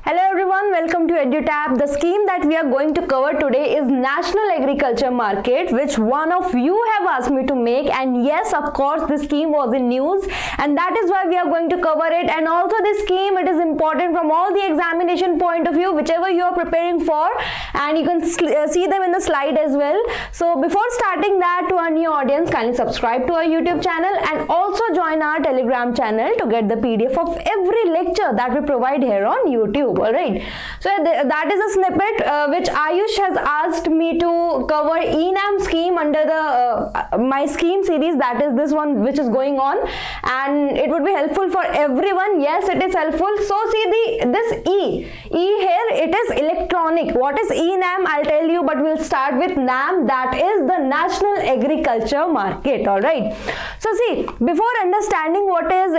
Hello everyone, welcome to EduTap. The scheme that we are going to cover today is National Agriculture Market, which one of you have asked me to make, and yes, of course, this scheme was in news and that is why we are going to cover it. And also this scheme, it is important from all the examination point of view, whichever you are preparing for, and you can see them in the slide as well. So before starting that, to our new audience, kindly subscribe to our YouTube channel and also join our Telegram channel to get the PDF of every lecture that we provide here on YouTube. Alright, so that is a snippet which Ayush has asked me to cover ENAM scheme under the my scheme series, that is this one which is going on, and it would be helpful for everyone. Yes, it is helpful. So see this E here, it is electronic. What is ENAM? I'll tell you, but we'll start with NAM, that is the National Agriculture Market. Alright, so see, before understanding what is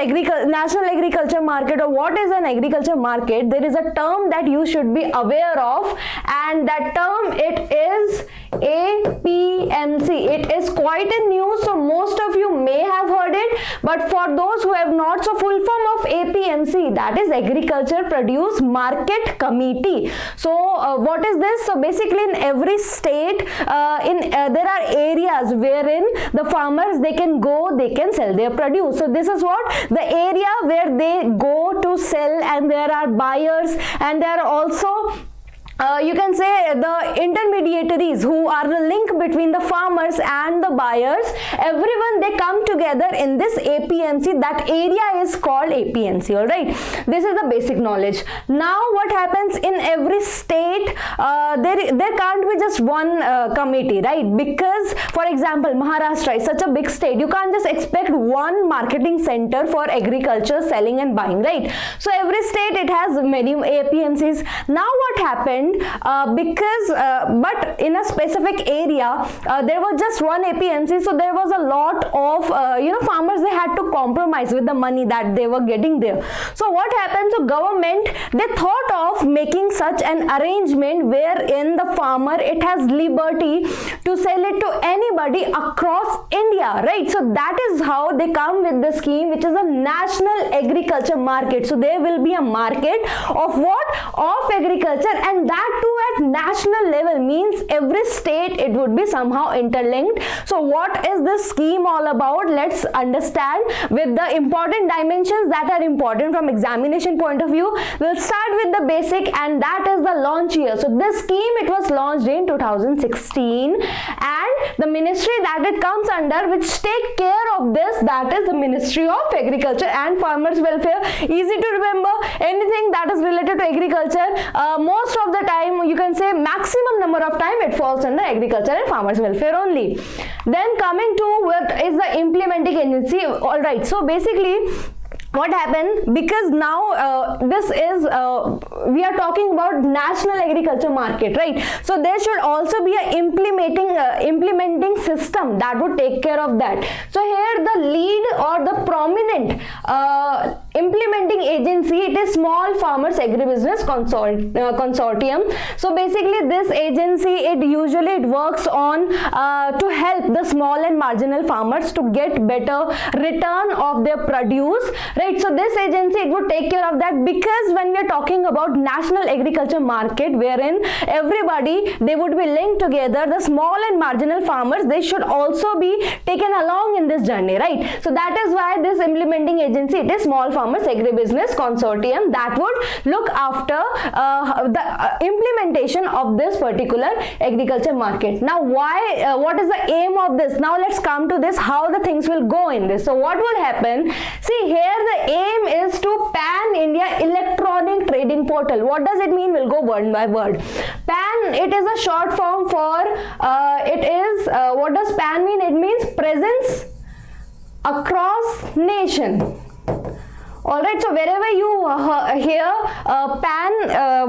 National Agriculture Market or what is an agriculture market, there is a term that you should be aware of, and that term, it is APMC. It is quite in news, so most of you may have heard it, but for those who have not, so full form of APMC, that is Agriculture Produce Market Committee. So what is this? So basically in every state there are areas wherein the farmers, they can go, they can sell their produce. So this is what the area where they go to sell, and there are buyers, and there are also you can say the intermediaries who are the link between the farmers and the buyers. Everyone, they come together in this APMC. That area is called APMC. All right, this is the basic knowledge. Now what happens in every state, there can't be just one committee, right? Because for example, Maharashtra is such a big state, you can't just expect one marketing center for agriculture selling and buying, right? So every state, it has many APMCs. Now what happened, but in a specific area there was just one APMC, so there was a lot of farmers, they had to compromise with the money that they were getting there. So what happened, so government, they thought of making such an arrangement wherein the farmer, it has liberty to sell it to anybody across India, right? So that is how they come with the scheme, which is a National Agriculture Market. So there will be a market of what? Of agriculture, and that too at national level, means every state, it would be somehow interlinked. So what is this scheme all about? Let's understand with the important dimensions that are important from examination point of view. We'll start with the basic, and that is the launch year. So this scheme, it was launched in 2016, and the ministry that it comes under, which take care of this, that is the Ministry of Agriculture and Farmers Welfare. Easy to remember, anything that is related to agriculture, most of the time, you can say maximum number of time, it falls under Agriculture and Farmers Welfare only. Then coming to what is the implementing agency. All right, so basically what happened, because now this is we are talking about National Agriculture Market, right? So there should also be a implementing system that would take care of that. So here the lead or the prominent implementing agency, it is Small Farmers Agribusiness Consortium. So basically this agency, it usually works on to help the small and marginal farmers to get better return of their produce, right? So this agency, it would take care of that, because when we are talking about National Agriculture Market, wherein everybody, they would be linked together, the small and marginal farmers, they should also be taken along in this journey, right? So that is why this implementing agency, it is Small Farmers Agribusiness Consortium, that would look after the implementation of this particular agriculture market. Now why, what is the aim of this? Now let's come to this, how the things will go in this. So what would happen, see here, the aim is to Pan India Electronic Trading Portal. What does it mean? We'll go word by word. PAN, it is a short form for, what does PAN mean? It means presence across nation. Alright, so wherever you hear PAN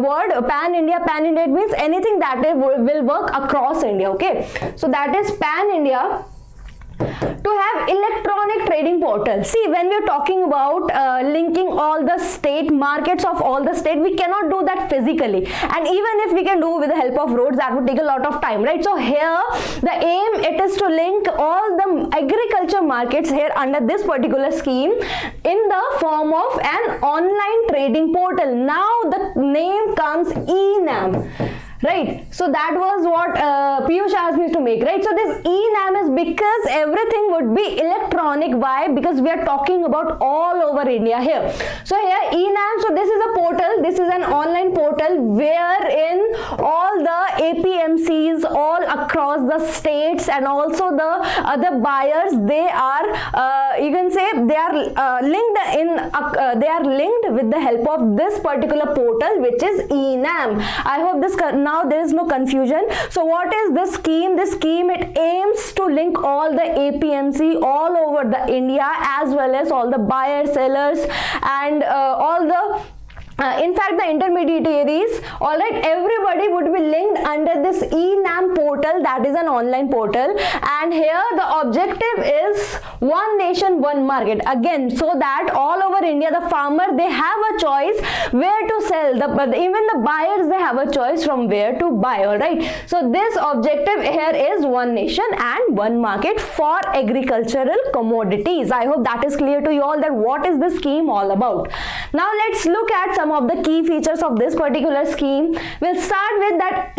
word, Pan India, it means anything that will work across India, okay? So that is Pan India to have electronic trading portal. See, when we are talking about linking all the state markets of all the state, we cannot do that physically, and even if we can do with the help of roads, that would take a lot of time, right? So here the aim it is to link all the agriculture markets here under this particular scheme in the form of an online trading portal. Now the name comes eNAM. Right, so that was what Piyush asked me to make, right? So this eNAM is because everything would be electronic. Why? Because we are talking about all over India here. So here eNAM, so this is a portal, this is an online portal wherein all the APMCs all across the states and also the other buyers, they are you can say they are linked they are linked with the help of this particular portal, which is eNAM. I hope this now there is no confusion. So what is this scheme? This scheme, it aims to link all the APMC all over the India, as well as all the buyers, sellers, and all the in fact the intermediaries, all right, everybody would be linked under this eNAM portal, that is an online portal. And here the objective is one nation, one market, again, so that all over India the farmer, they have a choice where to sell, even the buyers, they have a choice from where to buy, all right. So this objective here is one nation and one market for agricultural commodities. I hope that is clear to you all, that what is this scheme all about. Now let's look at some of the key features of this particular scheme. We'll start with that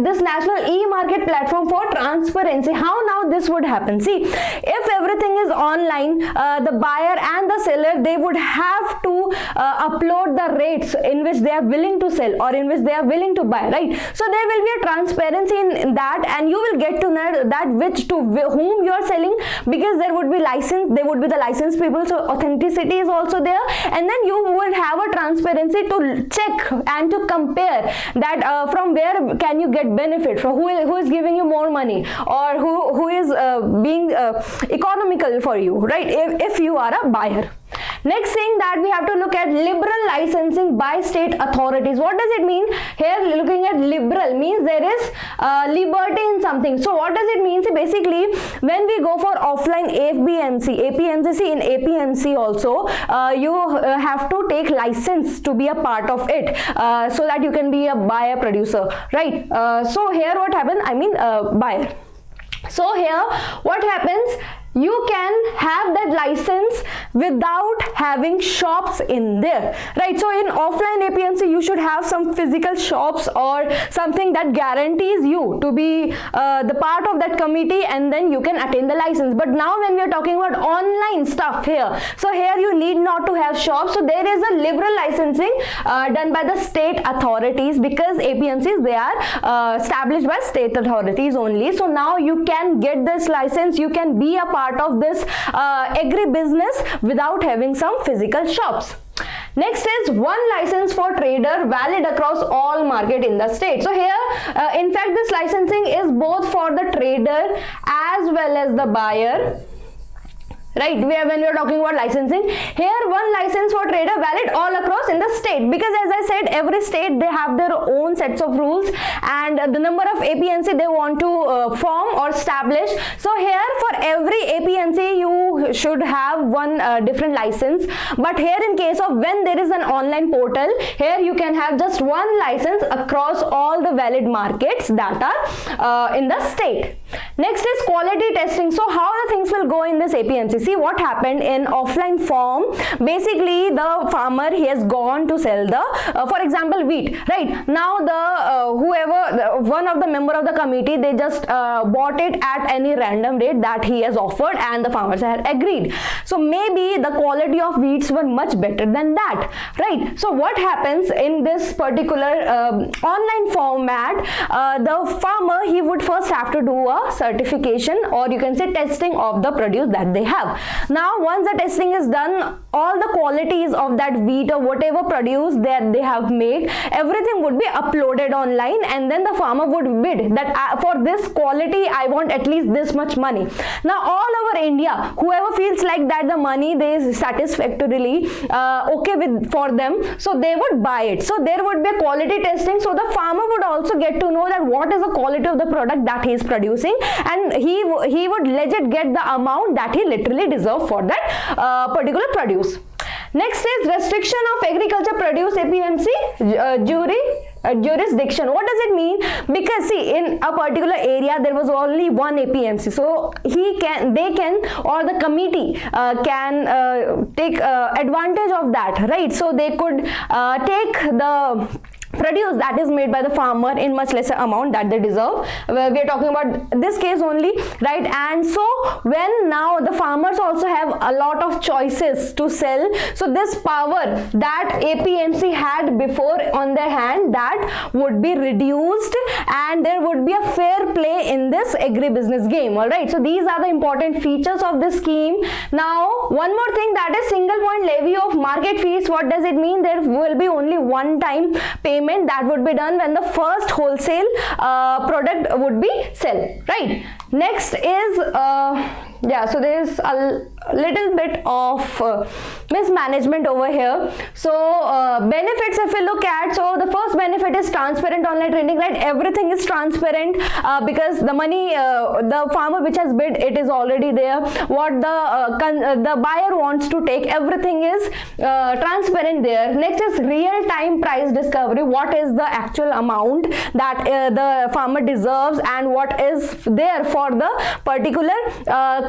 this national e-market platform for transparency. How now this would happen? See, if everything is online, the buyer and the seller, they would have to upload the rates in which they are willing to sell or in which they are willing to buy, right? So there will be a transparency in that, and you will get to know that which to whom you are selling, because there would be the licensed people, so authenticity is also there, and then you would have a transparency to check and to compare that from where can you get benefit, from who is giving you more money, or who is being economical for you, right, if you are a buyer. Next thing that we have to look at, liberal licensing by state authorities. What does it mean? Here looking at liberal means there is liberty in something. So what does it mean? See, basically when we go for offline APMC, see, in APMC also you have to take license to be a part of it, so that you can be a buyer producer, right? So here what happens, I mean buyer. So here what happens, you can have that license without having shops in there, right? So in offline APMC you should have some physical shops or something that guarantees you to be the part of that committee, and then you can attain the license. But now when we are talking about online stuff here, so here you need not to have shops. So there is a liberal licensing done by the state authorities, because APMCs, they are established by state authorities only. So now you can get this license, you can be a part of this agri-business without having some physical shops. Next is one license for trader valid across all market in the state. So here in fact this licensing is both for the trader as well as the buyer, right? When we are talking about licensing, here one license for trader valid all across in the state, because as I said, every state, they have their own sets of rules and the number of APMC they want to form or establish. So here for every APMC you should have one different license, but here in case of when there is an online portal, here you can have just one license across all the valid markets that are in the state. Next is quality testing. So how the things will go in this APMC? See what happened in offline form. Basically the farmer, he has gone to sell the for example wheat, right? Now the one of the member of the committee, they just bought it at any random rate that he has offered, and the farmers had agreed. So maybe the quality of wheats were much better than that, right? So what happens in this particular online format, the farmer, he would first have to do a certification, or you can say testing of the produce that they have. India. Now once the testing is done, all the qualities of that wheat or whatever produce that they have made, everything would be uploaded online, and then the farmer would bid that for this quality I want at least this much money. Now all over India, whoever feels like that the money they is satisfactorily okay with for them, so they would buy it. So there would be a quality testing, so the farmer would also get to know that what is the quality of the product that he is producing, and he would legit get the amount that he literally deserves for that particular produce. Next is restriction of agriculture produce APMC jurisdiction. What does it mean? Because see, in a particular area there was only one APMC, so they can or the committee can take advantage of that, right? So they could take the produce that is made by the farmer in much lesser amount that they deserve. We are talking about this case only, right? And so when now the farmers also have a lot of choices to sell, so this power that APMC had before on their hand, that would be reduced, and there would be a fair play in this agribusiness game. All right, so these are the important features of this scheme. Now one more thing, that is single point levy of market fees. What does it mean? There will be only one time payment that would be done when the first wholesale product would be sell, right? Next is so there is a little bit of mismanagement over here. So benefits, if we look at, so the first benefit is transparent online trading, right? Everything is transparent because the money the farmer which has bid, it is already there. What the buyer wants to take, everything is transparent there. Next is real time price discovery. What is the actual amount that the farmer deserves and what is there for the particular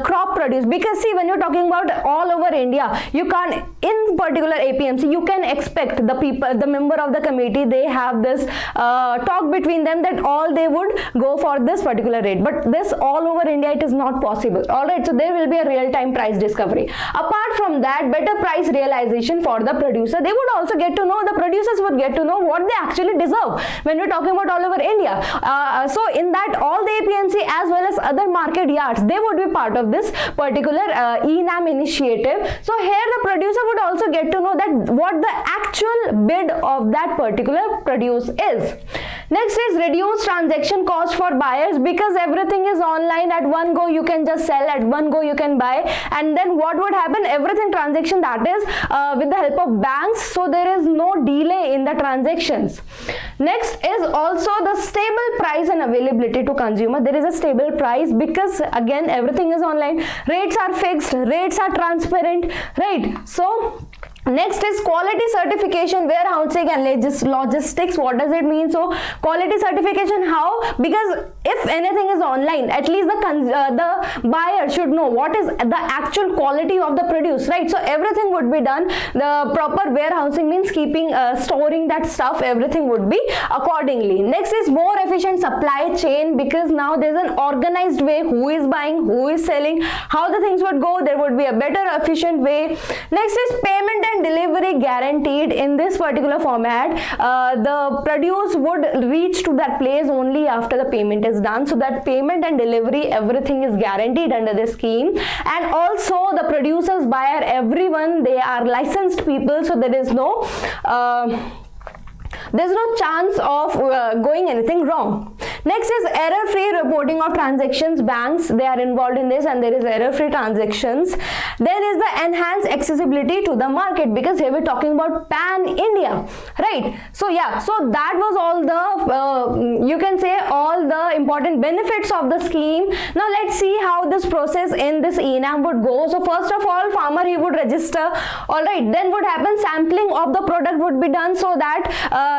crop produce? Because see, when you're talking about all over India, you can't, in particular APMC, you can expect the people, the member of the committee, they have this talk between them that all they would go for this particular rate, but this all over India it is not possible. All right, so there will be a real-time price discovery. Apart from that, better price realization for the producer. They would also get to know, the producers would get to know what they actually deserve when we're talking about all over India. So in that, all the APMC as well as other market yards, they would be part of this particular ENAM initiative. So here the producer would also get to know that what the actual bid of that particular produce is. Next is reduced transaction cost for buyers, because everything is online. At one go you can just sell, at one go you can buy, and then what would happen, everything transaction that is with the help of banks, so there is no delay in the transactions. Next is also the stable price and availability to consumer. There is a stable price because again everything is online, rates are fixed, rates are transparent, right? So next is quality certification, warehousing and logistics. What does it mean? So quality certification, how? Because if anything is online, at least the buyer should know what is the actual quality of the produce, right? So everything would be done. The proper warehousing means keeping storing that stuff, everything would be accordingly. Next is more efficient supply chain, because now there's an organized way, who is buying, who is selling, how the things would go, there would be a better efficient way. Next is payment and delivery guaranteed. In this particular format, the produce would reach to that place only after the payment is done, so that payment and delivery, everything is guaranteed under this scheme. And also the producers, buyer, everyone, they are licensed people, so there is no there's no chance of going anything wrong. Next is error-free reporting of transactions. Banks, they are involved in this, and there is error-free transactions. Then is the enhanced accessibility to the market, because here we're talking about pan-India, right? So yeah, so that was all the you can say all the important benefits of the scheme. Now let's see how this process in this ENAM would go. So first of all, farmer, he would register. All right, then what happens, sampling of the product would be done, so that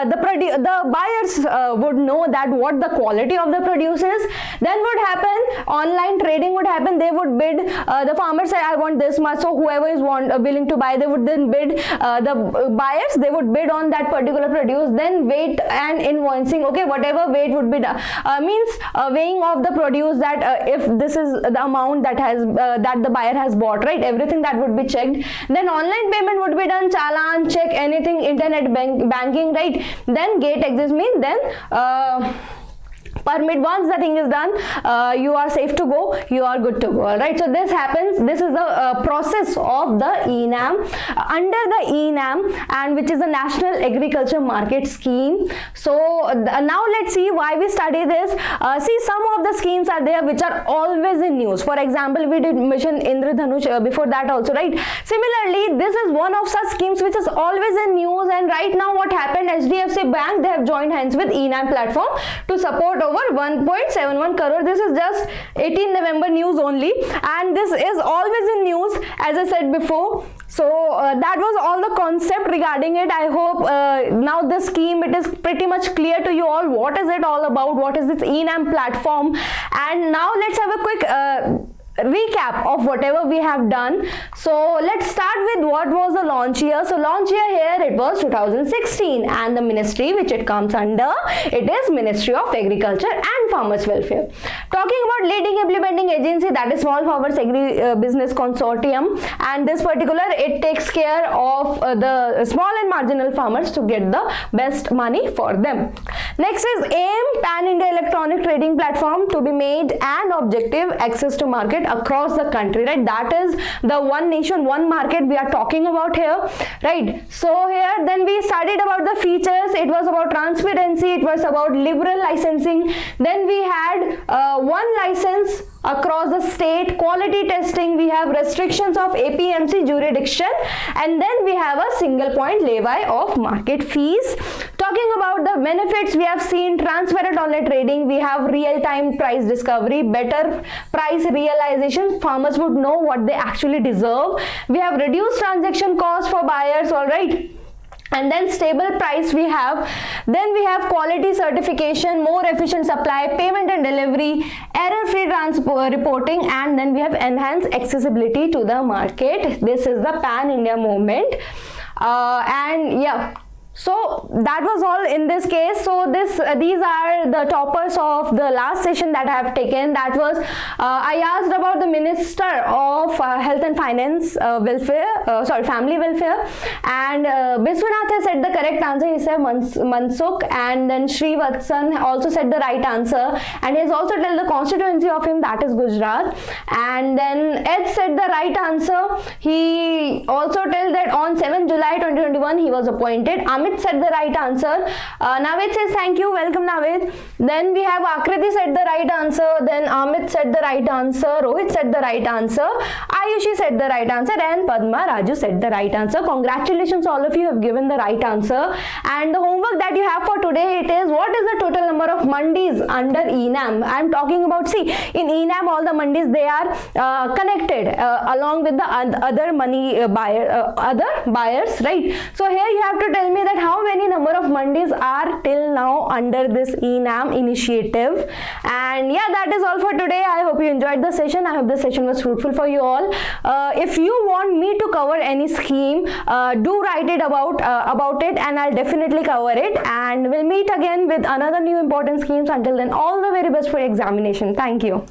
the buyers would know that what the quality of the produce is. Then would happen, online trading would happen. They would bid, the farmer said I want this much, so whoever is willing to buy, they would then bid, the buyers, they would bid on that particular produce. Then weight and invoicing, okay, whatever weight would be done, means weighing of the produce, that if this is the amount that has that the buyer has bought, right, everything that would be checked. Then online payment would be done, challan, check, anything, internet banking, right. Then gate exist means then permit. Once the thing is done, you are safe to go, you are good to go. All right, so this happens, this is the process of the ENAM. Under the ENAM, and which is the National Agriculture Market Scheme. So now let's see why we study this. See, some of the schemes are there which are always in news. For example, we did Mission Indradhanush before that also, right? Similarly, this is one of such schemes which is always in news, and right now what happened, HDFC Bank, they have joined hands with ENAM platform to support over 1.71 crore. This is just 18 November news only, and this is always in news, as I said before. So that was all the concept regarding it. I hope now this scheme, it is pretty much clear to you all what is it all about, what is this ENAM platform. And now let's have a quick recap of whatever we have done. So let's start with what was the launch year. So launch year here, it was 2016, and the ministry which it comes under, it is Ministry of Agriculture and Farmers Welfare. Talking about leading implementing agency, that is Small Farmers Agri Business Consortium, and this particular, it takes care of the small and marginal farmers to get the best money for them. Next is AIM, Pan India Electronic Trading Platform, to be made an objective access to market across the country, right? That is the one nation, one market we are talking about here, right? So here then we studied about the features. It was about transparency, it was about liberal licensing. Then we had one license across the state, quality testing, we have restrictions of APMC jurisdiction, and then we have a single point levy of market fees. Talking about the benefits, we have seen transparent online trading, we have real-time price discovery, better price realization, farmers would know what they actually deserve. We have reduced transaction costs for buyers, all right. And then stable price we have. Then we have quality certification, more efficient supply, payment and delivery, error-free reporting, and then we have enhanced accessibility to the market. This is the Pan India movement. And yeah, so that was all in this case. So these are the toppers of the last session that I have taken. That was I asked about the Minister of Health and Finance Family Welfare, and Biswanath has said the correct answer. He said Mansukh, and then Srivatsan also said the right answer, and he has also told the constituency of him, that is Gujarat. And then Ed said the right answer. He also told that on 7th July 2021 he was appointed. Amit said the right answer. Navid says thank you, welcome Navid. Then we have Akriti said the right answer. Then Amit said the right answer. Rohit said the right answer. Ayushi said the right answer, and Padma Raju said the right answer. Congratulations, all of you have given the right answer. And the homework that you have for today, it is what is the total number of mandis under ENAM. I am talking about, see, in ENAM all the mandis, they are connected along with the other money other buyers, right? So here you have to tell me that how many number of mandis are till now under this ENAM initiative. And yeah, that is all for today. I hope you enjoyed the session. I hope the session was fruitful for you all. If you want me to cover any scheme, do write it about it, and I'll definitely cover it. And we'll meet again with another new important schemes. Until then, all the very best for your examination. Thank you.